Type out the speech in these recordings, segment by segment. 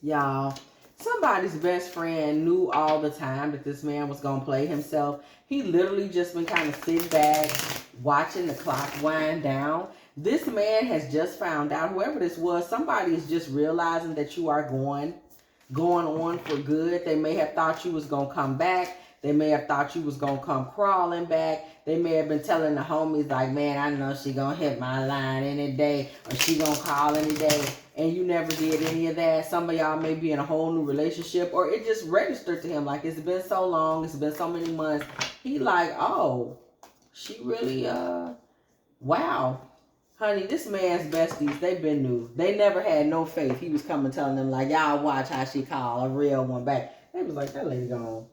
Y'all, somebody's best friend knew all the time that this man was going to play himself. He literally just been kind of sitting back, watching the clock wind down. This man has just found out, whoever this was, somebody is just realizing that you are going on for good. They may have thought you was going to come back. They may have thought you was going to come crawling back. They may have been telling the homies like, man, I know she going to hit my line any day, or she going to call any day. And you never did any of that. Some of y'all may be in a whole new relationship, or it just registered to him like, it's been so long, it's been so many months. He like, oh, she really, wow. Honey, this man's besties, they been new. They never had no faith. He was coming telling them like, y'all watch how she call a real one back. They was like, that lady gone.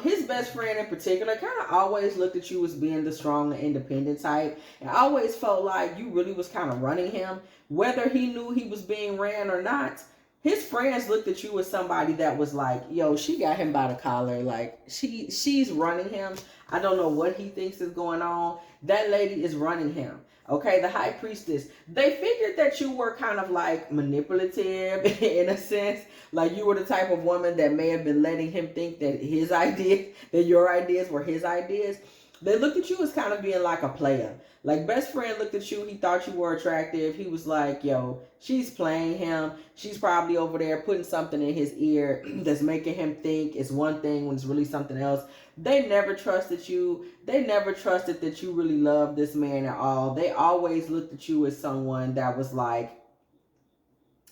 His best friend in particular kind of always looked at you as being the strong and independent type, and always felt like you really was kind of running him, whether he knew he was being ran or not. His friends looked at you as somebody that was like, yo, she got him by the collar, like she's running him. I don't know what he thinks is going on. That lady is running him. Okay, the high priestess. They figured that you were kind of like manipulative in a sense. Like you were the type of woman that may have been letting him think that his ideas, that your ideas were his ideas. They looked at you as kind of being like a player. Like best friend looked at you, he thought you were attractive. He was like, yo, she's playing him. She's probably over there putting something in his ear that's making him think it's one thing when it's really something else. They never trusted you. They never trusted that you really loved this man at all. They always looked at you as someone that was like,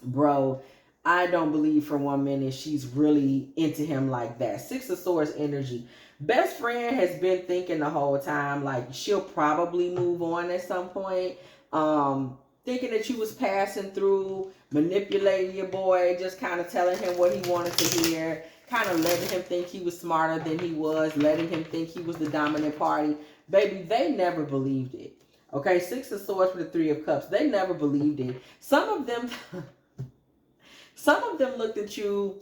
bro, I don't believe for 1 minute she's really into him like that. Six of Swords energy. Best friend has been thinking the whole time like she'll probably move on at some point. Thinking that you was passing through, manipulating your boy, just kind of telling him what he wanted to hear, kind of letting him think he was smarter than he was, letting him think he was the dominant party. Baby, they never believed it. Okay, Six of Swords for the Three of Cups. They never believed it. Some of them looked at you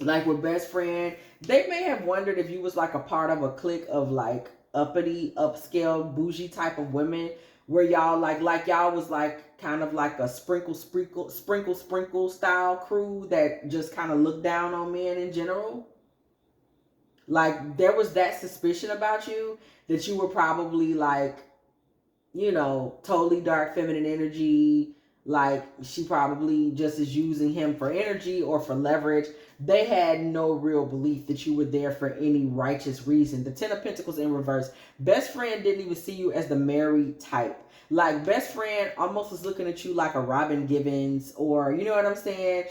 like with best friend. They may have wondered if you was like a part of a clique of like uppity, upscale, bougie type of women where y'all like y'all was like kind of like a sprinkle style crew that just kind of looked down on men in general. Like there was that suspicion about you that you were probably like, you know, totally dark feminine energy. Like she probably just is using him for energy or for leverage. They had no real belief that you were there for any righteous reason. The Ten of Pentacles in reverse. Best friend didn't even see you as the married type. Like best friend almost was looking at you like a Robin Givens, or you know what I'm saying?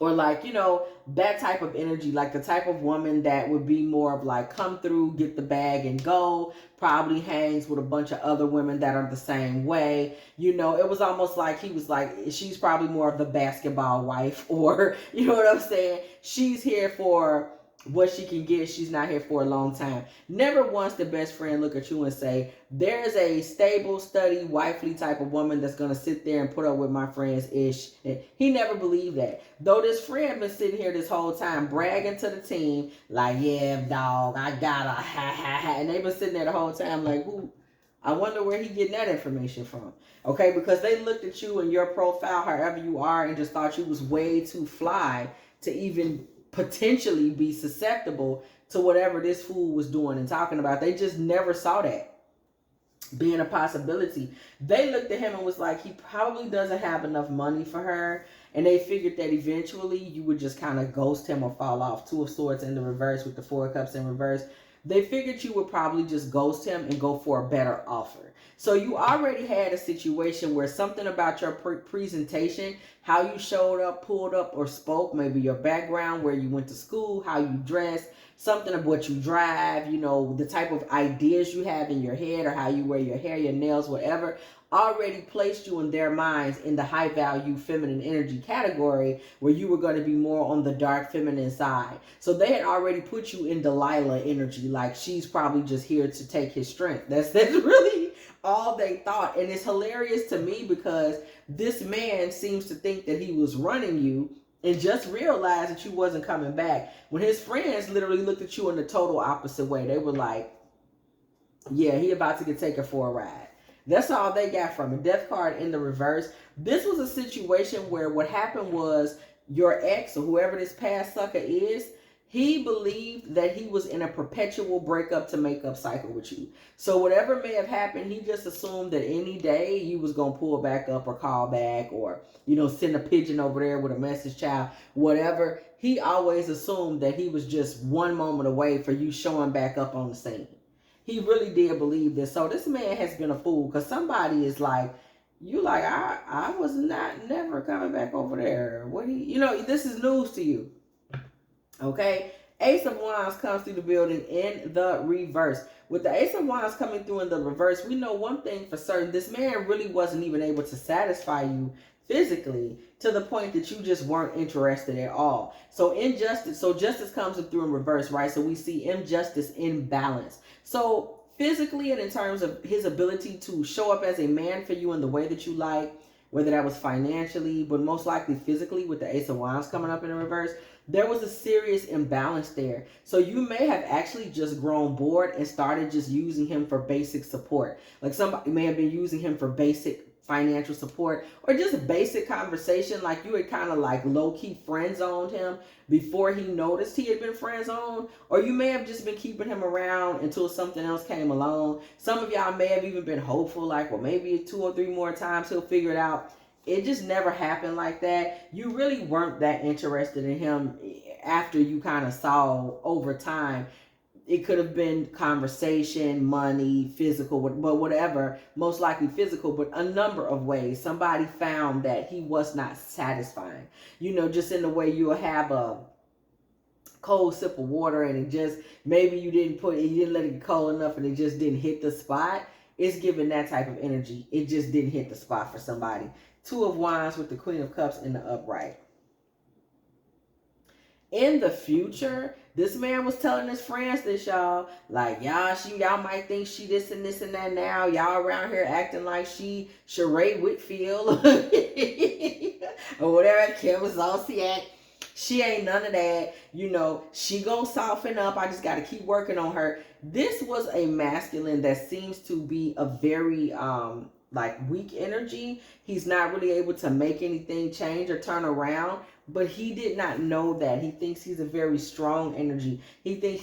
Or like, you know, that type of energy, like the type of woman that would be more of like come through, get the bag and go, probably hangs with a bunch of other women that are the same way. You know, it was almost like he was like, she's probably more of the basketball wife, or you know what I'm saying? She's here for what she can get. She's not here for a long time. Never once did best friend look at you and say, there's a stable, steady, wifely type of woman that's going to sit there and put up with my friend's ish. He never believed that. Though this friend been sitting here this whole time bragging to the team like, yeah, dog, I got a ha ha ha. And they've been sitting there the whole time like, who? I wonder where he getting that information from. Okay, because they looked at you and your profile, however you are, and just thought you was way too fly to even potentially be susceptible to whatever this fool was doing and talking about. They just never saw that being a possibility. They looked at him and was like, he probably doesn't have enough money for her. And they figured that eventually you would just kind of ghost him or fall off. Two of Swords in the reverse with the Four of Cups in reverse. They figured you would probably just ghost him and go for a better offer. So you already had a situation where something about your presentation, how you showed up, pulled up, or spoke, maybe your background, where you went to school, how you dress, something of what you drive, you know, the type of ideas you have in your head, or how you wear your hair, your nails, whatever, already placed you in their minds in the high value feminine energy category, where you were going to be more on the dark feminine side. So they had already put you in Delilah energy, like she's probably just here to take his strength. That's really all they thought. And it's hilarious to me because this man seems to think that he was running you and just realized that you wasn't coming back, when his friends literally looked at you in the total opposite way. They were like, yeah, he about to get taken for a ride. That's all they got from it. Death card in the reverse. This was a situation where what happened was your ex or whoever this past sucker is, he believed that he was in a perpetual breakup to make up cycle with you. So whatever may have happened, he just assumed that any day you was going to pull back up or call back or, send a pigeon over there with a message child, whatever. He always assumed that he was just one moment away for you showing back up on the scene. He really did believe this. So this man has been a fool because somebody is like, you like, I was never coming back over there. What this is news to you. Okay? Ace of Wands comes through the building in the reverse. With the Ace of Wands coming through in the reverse, we know one thing for certain. This man really wasn't even able to satisfy you physically to the point that you just weren't interested at all. So justice comes through in reverse, right? So we see injustice in balance. So physically and in terms of his ability to show up as a man for you in the way that you like, whether that was financially, but most likely physically with the Ace of Wands coming up in the reverse, there was a serious imbalance there. So you may have actually just grown bored and started just using him for basic support. Like somebody may have been using him for basic financial support or just basic conversation. Like you had kind of like low-key friend zoned him before he noticed he had been friend zoned, or you may have just been keeping him around until something else came along. Some of y'all may have even been hopeful, like, well, maybe 2 or 3 more times he'll figure it out. It just never happened like that. You really weren't that interested in him after you kind of saw over time. It could have been conversation, money, physical, but whatever, most likely physical, but a number of ways. Somebody found that he was not satisfying. Just in the way you'll have a cold sip of water and it just, maybe you didn't let it get cold enough and it just didn't hit the spot. It's giving that type of energy. It just didn't hit the spot for somebody. 2 of Wands with the Queen of Cups in the upright. In the future, this man was telling his friends this, y'all. Like, y'all might think she this and that now. Y'all around here acting like she Sheree Whitfield or whatever, Kim Zolciak. She ain't none of that. She gonna soften up. I just got to keep working on her. This was a masculine that seems to be a very weak energy. He's not really able to make anything change or turn around, but he did not know that. He thinks he's a very strong energy. He thinks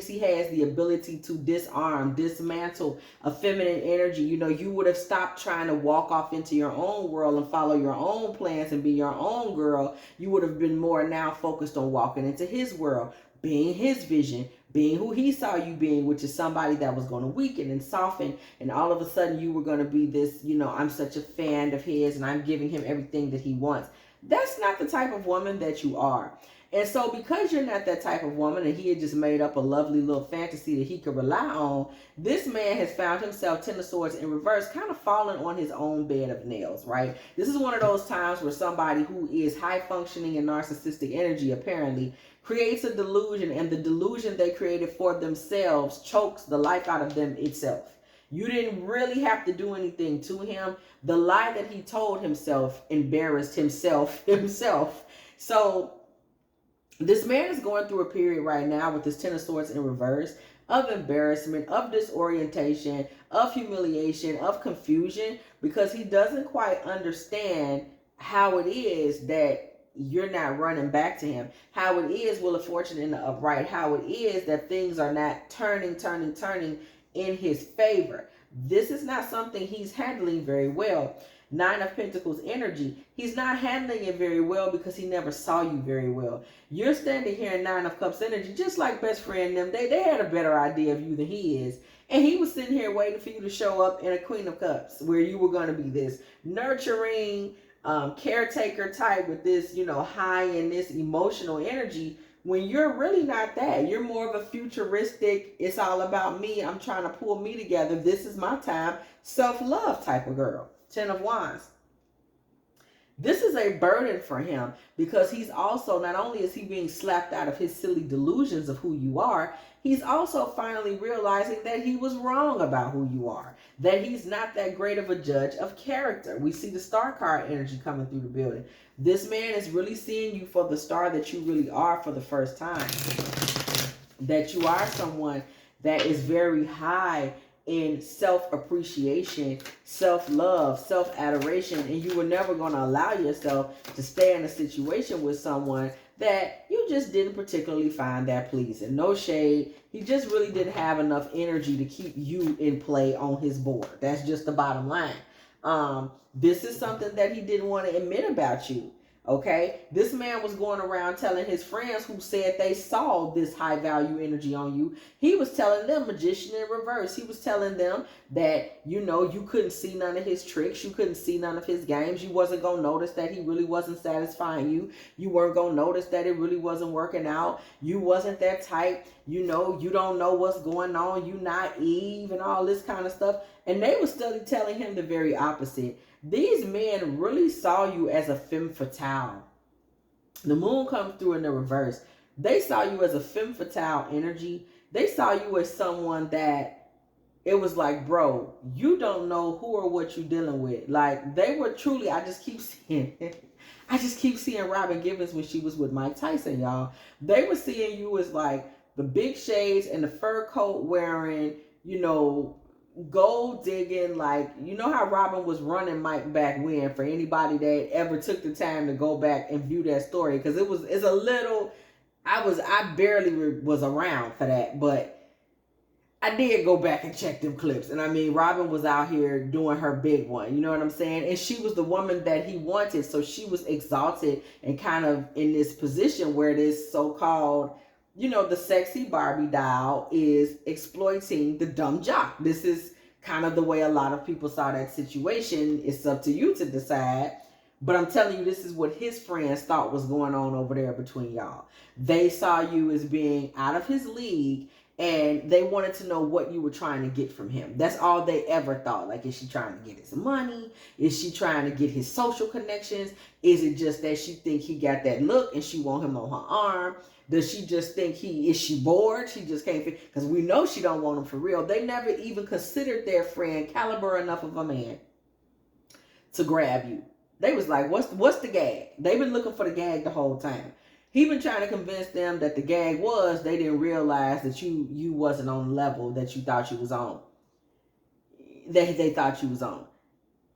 he has the ability to dismantle a feminine energy. You would have stopped trying to walk off into your own world and follow your own plans and be your own girl. You would have been more now focused on walking into his world, being his vision, being who he saw you being, which is somebody that was going to weaken and soften. And all of a sudden you were going to be this, I'm such a fan of his and I'm giving him everything that he wants. That's not the type of woman that you are. And so because you're not that type of woman and he had just made up a lovely little fantasy that he could rely on, this man has found himself, 10 of Swords in reverse, kind of falling on his own bed of nails, right? This is one of those times where somebody who is high functioning and narcissistic energy apparently creates a delusion, and the delusion they created for themselves chokes the life out of them itself. You didn't really have to do anything to him. The lie that he told himself embarrassed himself. So this man is going through a period right now with this 10 of Swords in reverse of embarrassment, of disorientation, of humiliation, of confusion, because he doesn't quite understand how it is that you're not running back to him, how it is Wheel of Fortune in the upright, how it is that things are not turning in his favor. This is not something he's handling very well. 9 of Pentacles energy. He's not handling it very well because he never saw you very well. You're standing here in 9 of Cups energy, just like Bestfriend and them. They had a better idea of you than he is. And he was sitting here waiting for you to show up in a Queen of Cups, where you were going to be this nurturing, caretaker type with this, high in this emotional energy, when you're really not that. You're more of a futuristic, it's all about me, I'm trying to pull me together, this is my time, self-love type of girl. 10 of Wands. This is a burden for him because he's also, not only is he being slapped out of his silly delusions of who you are, he's also finally realizing that he was wrong about who you are, that he's not that great of a judge of character. We see the Star card energy coming through the building. This man is really seeing you for the star that you really are for the first time, that you are someone that is very high in self-appreciation, self-love, self-adoration, and you were never going to allow yourself to stay in a situation with someone that you just didn't particularly find that pleasing. No shade. He just really didn't have enough energy to keep you in play on his board. That's just the bottom line. This is something that he didn't want to admit about you. Okay, this man was going around telling his friends who said they saw this high value energy on you. He was telling them magician in reverse. He was telling them that, you know, you couldn't see none of his tricks. You couldn't see none of his games. You wasn't going to notice that he really wasn't satisfying you. You weren't going to notice that it really wasn't working out. You wasn't that type. You know, you don't know what's going on. You naive and all this kind of stuff. And they were still telling him the very opposite. These men really saw you as a femme fatale. The moon comes through in the reverse. They saw you as a femme fatale energy. They saw you as someone that it was like, bro, you don't know who or what you're dealing with. Like, they were truly, I just keep seeing Robin Givens when she was with Mike Tyson, y'all. They were seeing you as like the big shades and the fur coat wearing, you know, gold digging, like, you know how Robin was running Mike back when, for anybody that ever took the time to go back and view that story, because it's a little, I barely was around for that, but I did go back and check them clips. And I mean, Robin was out here doing her big one, you know what I'm saying? And she was the woman that he wanted, so she was exalted and kind of in this position where this so-called, you know, the sexy Barbie doll is exploiting the dumb jock. This is kind of the way a lot of people saw that situation. It's up to you to decide. But I'm telling you, this is what his friends thought was going on over there between y'all. They saw you as being out of his league, and they wanted to know what you were trying to get from him. That's all they ever thought. Like, is she trying to get his money? Is she trying to get his social connections? Is it just that she think he got that look and she want him on her arm? Does she just think is she bored? She just can't fit, because we know she don't want him for real. They never even considered their friend caliber enough of a man to grab you. They was like, what's the gag? They've been looking for the gag the whole time. He been trying to convince them that the gag was they didn't realize that you wasn't on the level that you thought you was on. They thought you was on.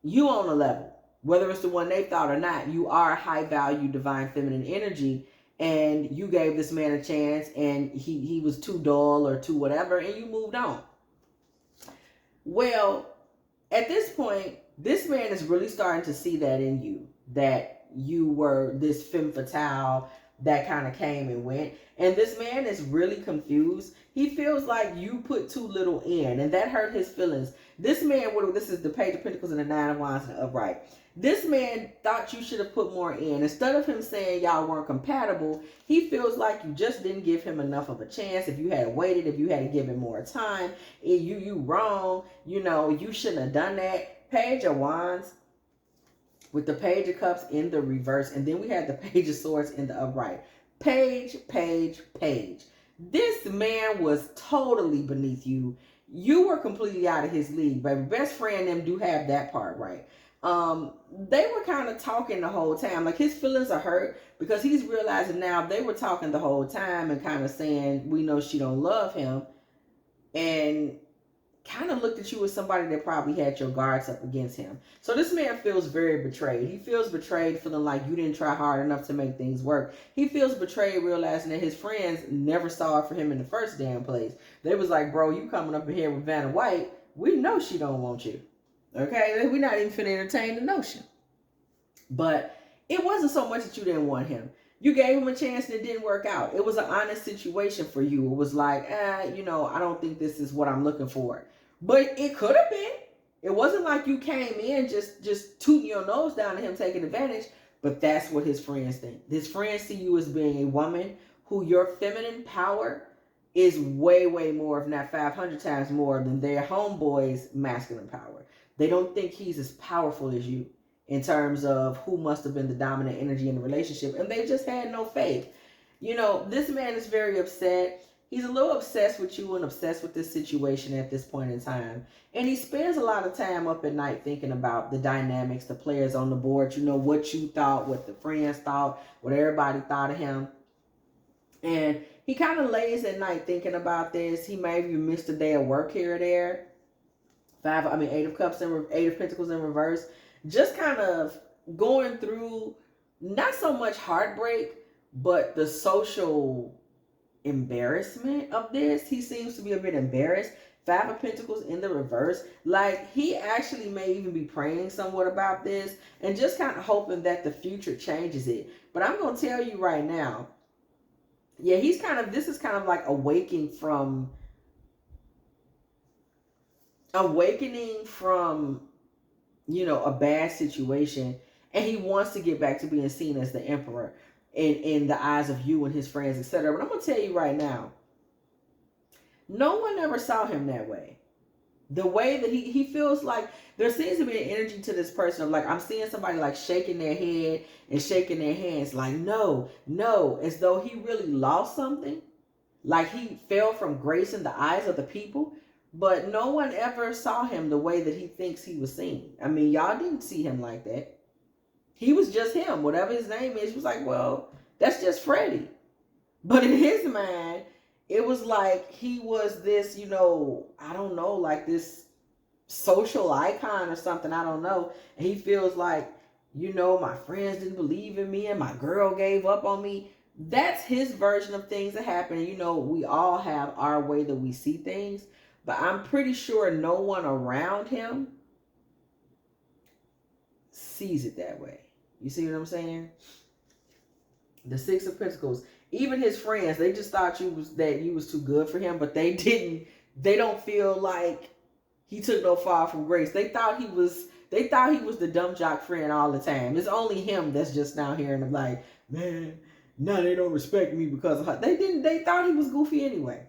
You on a level. Whether it's the one they thought or not, you are high value divine feminine energy. And you gave this man a chance, and he was too dull or too whatever, and you moved on. Well, at this point, this man is really starting to see that in you, that you were this femme fatale that kind of came and went. And this man is really confused. He feels like you put too little in, and that hurt his feelings. This man, this is the Page of Pentacles and the Nine of Wands and the upright. This man thought you should have put more in. Instead of him saying y'all weren't compatible, he feels like you just didn't give him enough of a chance. If you had waited, if you had given more time, you wrong. You know, you shouldn't have done that. Page of Wands with the Page of Cups in the reverse. And then we had the Page of Swords in the upright. Page. This man was totally beneath you. You were completely out of his league, baby. Best friend them do have that part right. They were kind of talking the whole time. Like, his feelings are hurt because he's realizing now they were talking the whole time and kind of saying, we know she don't love him. And kind of looked at you as somebody that probably had your guards up against him. So this man feels very betrayed. He feels betrayed, feeling like you didn't try hard enough to make things work. He feels betrayed, realizing that his friends never saw it for him in the first damn place. They was like, bro, you coming up in here with Vanna White. We know she don't want you. Okay? We're not even finna entertain the notion. But it wasn't so much that you didn't want him. You gave him a chance and it didn't work out. It was an honest situation for you. It was like, I don't think this is what I'm looking for. But it could have been. It wasn't like you came in just tooting your nose down at him taking advantage. But that's what his friends think. His friends see you as being a woman who your feminine power is way, way more, if not 500 times more than their homeboy's masculine power. They don't think he's as powerful as you in terms of who must have been the dominant energy in the relationship. And they just had no faith. You know, this man is very upset. He's a little obsessed with you and obsessed with this situation at this point in time. And he spends a lot of time up at night thinking about the dynamics, the players on the board, what you thought, what the friends thought, what everybody thought of him. And he kind of lays at night thinking about this. He maybe missed a day of work here or there. Eight of Cups and Eight of Pentacles in reverse. Just kind of going through not so much heartbreak, but the social embarrassment of this. He seems to be a bit embarrassed. Five of Pentacles in the reverse. Like, he actually may even be praying somewhat about this and just kind of hoping that the future changes it. But I'm going to tell you right now, yeah, this is kind of like awakening from, a bad situation. And he wants to get back to being seen as the emperor in the eyes of you and his friends, etc. But I'm going to tell you right now, no one ever saw him that way. The way that he feels like there seems to be an energy to this person of like, I'm seeing somebody like shaking their head and shaking their hands like, no, no, as though he really lost something. Like he fell from grace in the eyes of the people. But no one ever saw him the way that he thinks he was seen. I mean, y'all didn't see him like that. He was just him. Whatever his name is, he was like, well, that's just Freddie. But in his mind, it was like he was this, I don't know, like this social icon or something. I don't know. And he feels like, my friends didn't believe in me and my girl gave up on me. That's his version of things that happen. We all have our way that we see things. But I'm pretty sure no one around him sees it that way. You see what I'm saying? The Six of Pentacles. Even his friends, they just thought you was too good for him, but they don't feel like he took no fall from grace. They thought he was the dumb jock friend all the time. It's only him that's just now hearing him like, man, now they don't respect me because of her. They thought he was goofy anyway.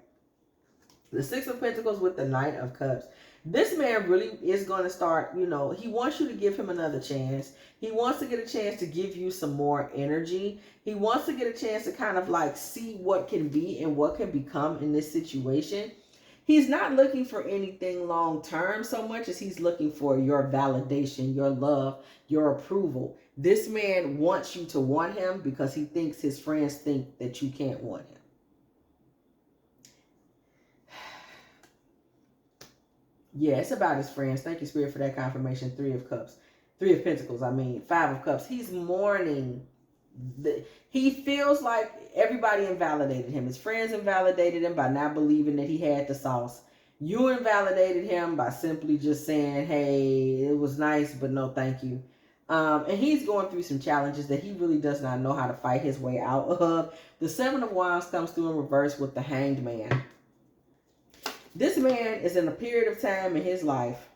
The Six of Pentacles with the Knight of Cups. This man really is going to start, he wants you to give him another chance. He wants to get a chance to give you some more energy. He wants to get a chance to kind of like see what can be and what can become in this situation. He's not looking for anything long term so much as he's looking for your validation, your love, your approval. This man wants you to want him because he thinks his friends think that you can't want him. Yeah, it's about his friends. Thank you, Spirit, for that confirmation. Three of Cups. Three of Pentacles, Five of Cups. He's mourning. He feels like everybody invalidated him. His friends invalidated him by not believing that he had the sauce. You invalidated him by simply just saying, hey, it was nice, but no thank you. And he's going through some challenges that he really does not know how to fight his way out of. The Seven of Wands comes through in reverse with the Hanged Man. This man is in a period of time in his life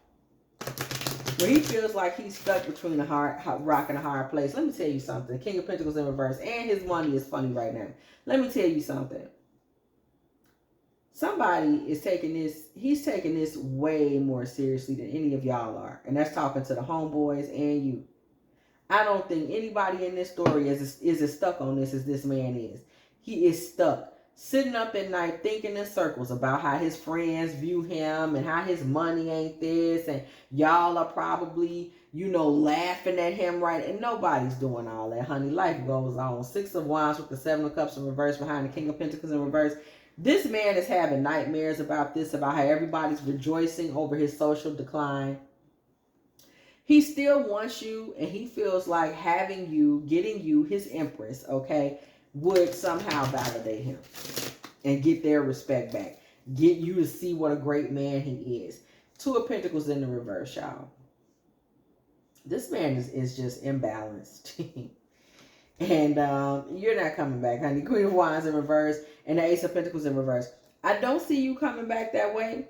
where he feels like he's stuck between a rock and a hard place. Let me tell you something. King of Pentacles in reverse, and his money is funny right now. Let me tell you something. Somebody is he's taking this way more seriously than any of y'all are. And that's talking to the homeboys and you. I don't think anybody in this story is as stuck on this as this man is. He is stuck. Sitting up at night thinking in circles about how his friends view him and how his money ain't this, and y'all are probably, laughing at him, right? And nobody's doing all that, honey. Life goes on. Six of Wands with the Seven of Cups in reverse behind the King of Pentacles in reverse. This man is having nightmares about this, about how everybody's rejoicing over his social decline. He still wants you, and he feels like having you, getting you, his empress, okay, would somehow validate him and get their respect back. Get you to see what a great man he is. Two of Pentacles in the reverse, y'all. This man is just imbalanced. And you're not coming back, honey. Queen of Wands in reverse and the Ace of Pentacles in reverse. I don't see you coming back that way.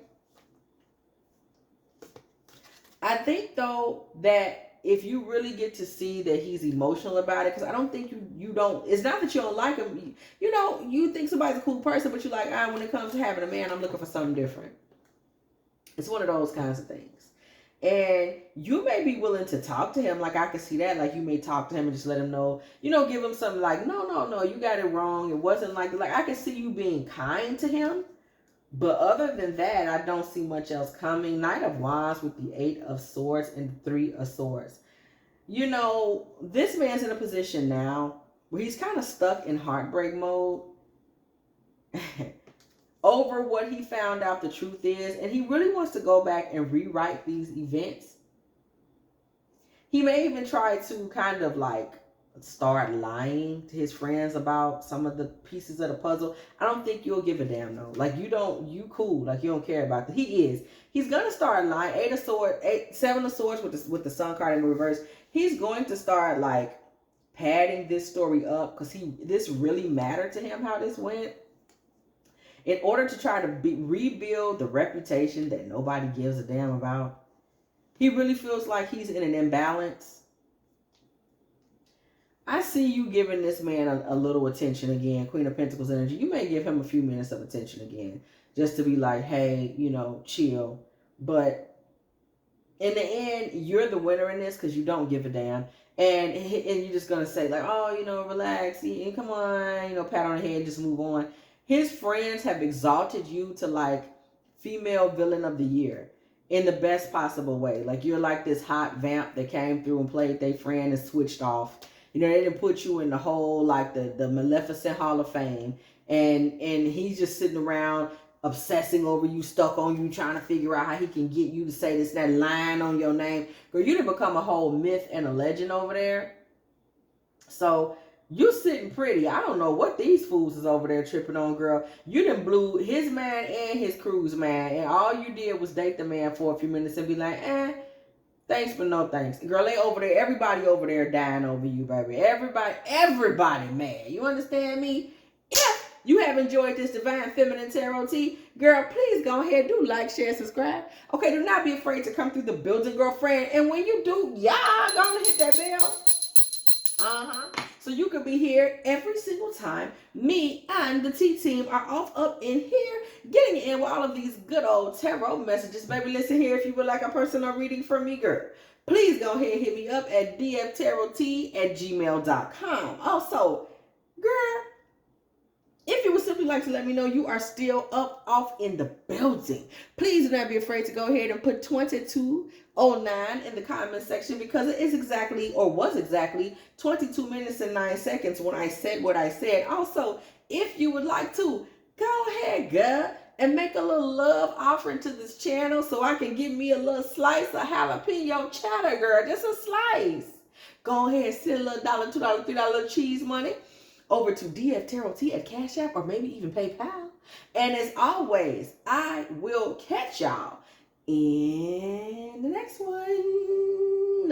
I think, though, that if you really get to see that he's emotional about it, because I don't think you don't, it's not that you don't like him. You think somebody's a cool person, but you're like, when it comes to having a man, I'm looking for something different. It's one of those kinds of things. And you may be willing to talk to him. Like, I can see that. Like, you may talk to him and just let him know, give him something like, no, you got it wrong. It wasn't like I can see you being kind to him. But other than that, I don't see much else coming. Knight of Wands with the Eight of Swords and Three of Swords. This man's in a position now where he's kind of stuck in heartbreak mode. over what he found out the truth is, and he really wants to go back and rewrite these events. He may even try to kind of like start lying to his friends about some of the pieces of the puzzle. I don't think you'll give a damn though. Like you cool. Like you don't care about that. He is. He's gonna start lying. Seven of Swords with the Sun card in reverse. He's going to start like padding this story up because this really mattered to him how this went. In order to try to rebuild the reputation that nobody gives a damn about. He really feels like he's in an imbalance. I see you giving this man a little attention again. Queen of Pentacles energy. You may give him a few minutes of attention again. Just to be like, hey, chill. But in the end, you're the winner in this because you don't give a damn. And you're just going to say like, oh, relax. Come on, pat on the head, just move on. His friends have exalted you to like female villain of the year. In the best possible way. Like you're like this hot vamp that came through and played their friend and switched off. They didn't put you in the whole like the Maleficent Hall of Fame. And he's just sitting around obsessing over you, stuck on you, trying to figure out how he can get you to say this, that line on your name. Girl, you done become a whole myth and a legend over there. So you sitting pretty. I don't know what these fools is over there tripping on, girl. You done blew his man and his crew's man. And all you did was date the man for a few minutes and be like, thanks but no thanks. Girl, they over there. Everybody over there dying over you, baby. Everybody mad. You understand me? If you have enjoyed this Divine Feminine Tarot Tea, girl, please go ahead. Do like, share, subscribe. Okay, do not be afraid to come through the building, girlfriend. And when you do, y'all gonna hit that bell. So you can be here every single time me and the T team are off up in here, getting in with all of these good old tarot messages. Baby, listen here. If you would like a personal reading from me, girl, please go ahead and hit me up at dftarottea@gmail.com. Also, girl, if you would simply like to let me know you are still off in the building, please do not be afraid to go ahead and put 2209 in the comment section because it is exactly, or was exactly, 22 minutes and 9 seconds when I said what I said. Also, if you would like to, go ahead, girl, and make a little love offering to this channel so I can give me a little slice of jalapeno cheddar, girl. Just a slice. Go ahead and send a little $1, $2, $3 little cheese money over to dftarottea at Cash App or maybe even PayPal. And as always, I will catch y'all in the next one.